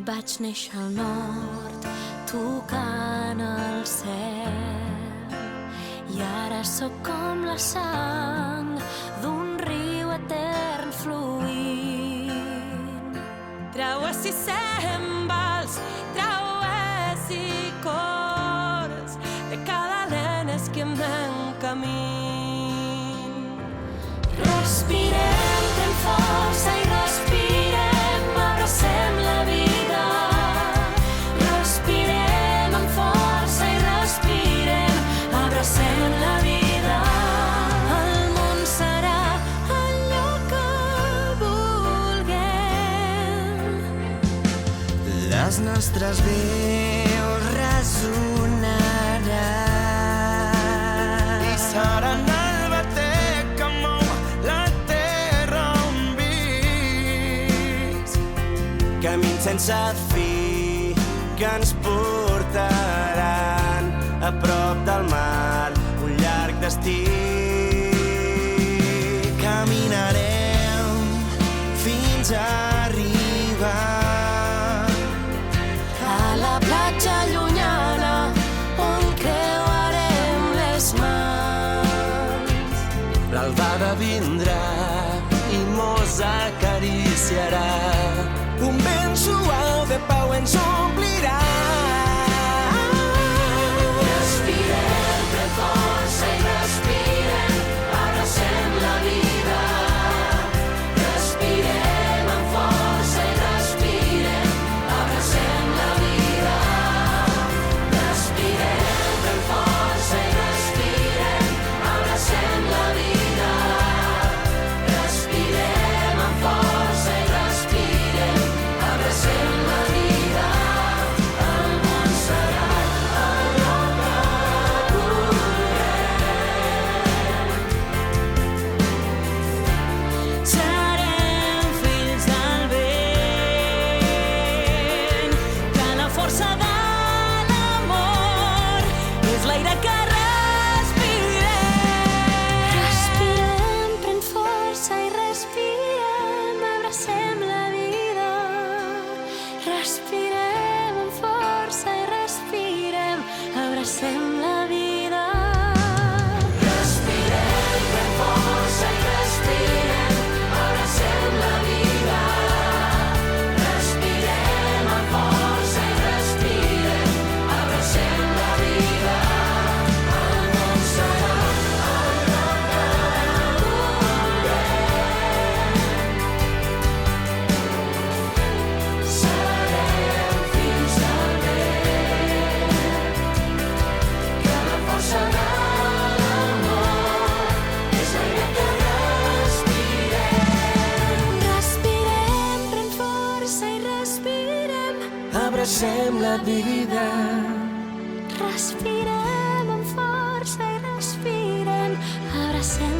Vaig néixer al nord, tocant el cel, i ara sóc com la sang d'un riu etern fluint. Traues i sembals, traues i cors de cada lenes que em ven camí. Respirem, pren força i respirem, abracem la vida. Respirem amb força i respirem, abracem la vida. El món serà allò que vulguem. Les nostres veus resonaran i seran el batec que mou la terra on visc. Camins sense fi que ens portaran a prop del mar, un llarg destí. Caminarem fins a arribar A la platja llunyana on creuarem les mans. l'albada vindrà i mos acariciarà. Un vent suau de pau ens omplirà. Respirem, pren força i respirem, abracem la vida. Respirem amb força i respirem, abracem la vida. Respirem, pren força i respirem, abracem la vida. Respirem amb força i respirem, abracem la vida. El món serà allò que vulguem. Serem fills del vent, que la força de l'amor és l'aire que respirem. Respirem, pren força i respirem, abracem la vida. Respirem amb força i respirem, abracem la vida. Respirem, pren força i respirem, abracem la vida. Respirem amb força i respirem, abracem la vida. El món serà allò que vulguem. Serem fills del vent, que la força de l'amor és l'aire que respirem. Respirem, pren força i respirem, Abracem la vida. respirem amb força i respirem, abracem